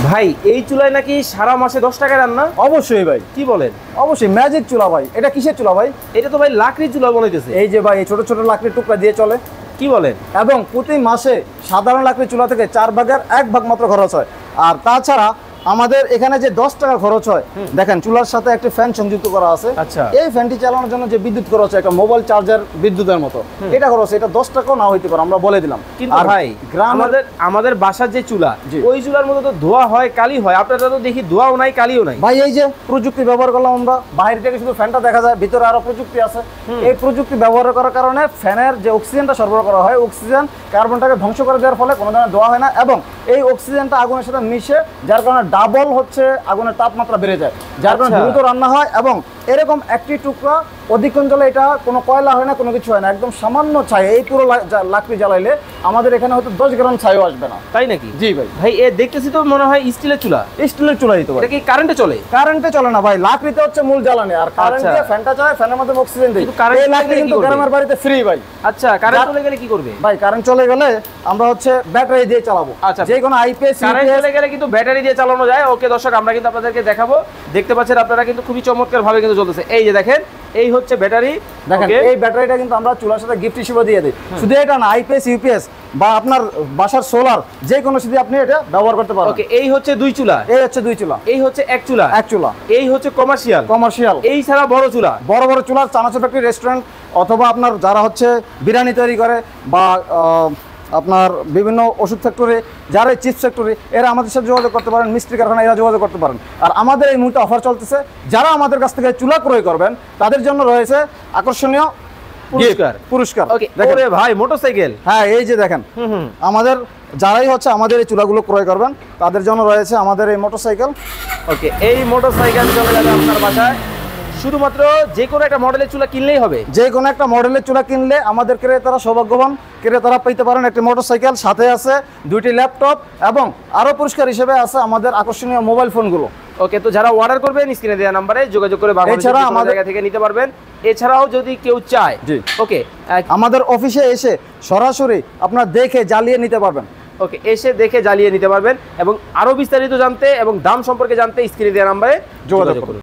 ভাই এই চুলায় নাকি সারা মাসে 10 টাকা রান্না? অবশ্যই ভাই। কি বলেন? অবশ্যই ম্যাজিক চুলা ভাই। এটা কিসের চুলা ভাই? এটা তো ভাই লাকড়ির চুলা বানাইতেছে। এই যে ভাই, এই ছোট ছোট লাকড়ির টুকরা দিয়ে চলে। কি বলেন? এবং প্রতি মাসে সাধারণ লাকড়ির চুলা থেকে 4 ভাগের 1 ভাগ মাত্র খরচ হয়। আর তাছাড়া আমাদের এখানে যে 10 টাকা খরচ হয়, দেখেন চুলার সাথে একটা ফ্যান সংযুক্ত করা আছে। আচ্ছা। এই ফ্যানটি চালানোর জন্য যে বিদ্যুৎ খরচ হয়, একটা মোবাইল চার্জার বিদ্যুতের মতো, এটা খরচ, এটা 10 টাকাও না হইতে পারে, আমরা বলে দিলাম। কিন্তু ভাই আমাদের বাসার যে চুলা, ওই চুলার মধ্যে তো ধোয়া হয়, কালি হয়। আপনারা তো দেখি ধোয়াও নাই, কালিও নাই। ভাই এই যে প্রযুক্তি ব্যবহার করলাম আমরা, বাইরে থেকে শুধু ফ্যানটা দেখা যায়, ভিতরে আরো প্রযুক্তি আছে। এই প্রযুক্তি ব্যবহার করার কারণে ফ্যানের যে অক্সিজেনটা সরবরাহ করা হয়, অক্সিজেন কার্বনটাকে ধ্বংস করে দেওয়ার ফলে কোনো ধরনের ধোয়া হয় না, এবং এই অক্সিজেনটা আগুনের সাথে মিশে, যার কারণে ডাবল হচ্ছে আগুনের তাপমাত্রা বেড়ে যায়, যার কারণে দ্রুত রান্না হয়। এবং এরকম একটি টুকরা অধিকক্ষণ জ্বলে, এটা কোনো কয়লা হয় না, কোনো কিছু হয় না, একদম সামান্য ছাই। এই পুরো লাকড়ি জ্বালাইলে আমাদের এখানে হয়তো 10 গ্রাম ছাইও আসবে না। তাই নাকি? জি ভাই। ভাই এ দেখতেছি তো মনে হয় স্টিলের চুলা। স্টিলের চুলাই তো ভাই। এটা কি কারেন্টে চলে? কারেন্টে চলে না ভাই, লাকড়িতে হচ্ছে মূল জ্বালানি, আর কারেন্ট দিয়ে ফ্যানটা চালায়, ফ্যানের মধ্যে অক্সিজেন দেয়। এই লাকড়ি কিন্তু গ্রামের বাড়িতে ফ্রি ভাই। আচ্ছা, কারেন্ট চলে গেলে কি করবে? ভাই কারেন্ট চলে গেলে আমরা হচ্ছে ব্যাটারি দিয়ে চালাবো। আচ্ছা, যে কোনো আইপিএস কারেন্ট চলে গেলে কিন্তু ব্যাটারি দিয়ে চালানো যায়। ওকে দর্শক, আমরা কিন্তু আপনাদেরকে দেখাবো। দেখতে পাচ্ছেন আপনারা কিন্তু খুবই চমৎকার ভাবে কিন্তু চলতেছে। এই যে দেখেন, এই হচ্ছে ব্যাটারি। দেখেন এই ব্যাটারিটা কিন্তু আমরা চুলার সাথে গিফট হিসেবে দিয়ে দিই। শুধু এটা না, আইপিএস ইউপিএস বা আপনার বাসার সোলার, যে কোনো যদি আপনি এটা ব্যবহার করতে পারেন। ওকে, এই হচ্ছে 2 চুলা, এই হচ্ছে 2 চুলা, এই হচ্ছে 1 চুলা, 1 চুলা, এই হচ্ছে কমার্শিয়াল, এই ছাড়া বড় চুলা, বড় বড় চুলা, চানাচুর ফ্যাক্টরি, রেস্টুরেন্ট, অথবা আপনার যারা হচ্ছে বিরিয়ানি তৈরি করে, বা আপনার বিভিন্ন ওষুধ ফ্যাক্টরি, যারা চিপস ফ্যাক্টরি, এরা আমাদের সাথে যোগাযোগ করতে পারেন। মিষ্টি কারখানা, এরা যোগাযোগ করতে পারেন। আর আমাদের এই মুহূর্তে অফার চলতেছে, যারা আমাদের কাছ থেকে চুলা ক্রয় করবেন তাদের জন্য রয়েছে আকর্ষণীয় পুরস্কার। ওকে, ওরে ভাই মোটরসাইকেল। হ্যাঁ এই যে দেখেন, আমাদের যারাই হচ্ছে আমাদের এই চুলাগুলো ক্রয় করবেন তাদের জন্য রয়েছে আমাদের এই মোটরসাইকেল। ওকে, এই মোটরসাইকেল চলে যাবে আপনার বাসায়। শুধুমাত্র যে কোনো একটা মডেলের চুলা কিনলেই হবে। যে কোনো একটা মডেলের চুলা কিনলে আমাদের ক্রেতারা সৌভাগ্যবান, ক্রেতারা পেতে পারেন একটি মোটরসাইকেল, সাথে আছে 2টি ল্যাপটপ, এবং আরো পুরস্কার হিসেবে আছে আমাদের আকর্ষণীয় মোবাইল ফোনগুলো। ওকে, তো যারা অর্ডার করবেন স্ক্রিনে দেওয়া নম্বরে যোগাযোগ করে এছাড়া আমাদের জায়গা থেকে নিতে পারবেন। এছাড়াও যদি কেউ চায়, ওকে, আমাদের অফিসে এসে সরাসরি আপনারা দেখে জ্বালিয়ে নিতে পারবেন। ওকে, এসে দেখে জ্বালিয়ে নিতে পারবেন। এবং আরো বিস্তারিত জানতে এবং দাম সম্পর্কে জানতে স্ক্রিনে দেওয়া নম্বরে যোগাযোগ করুন।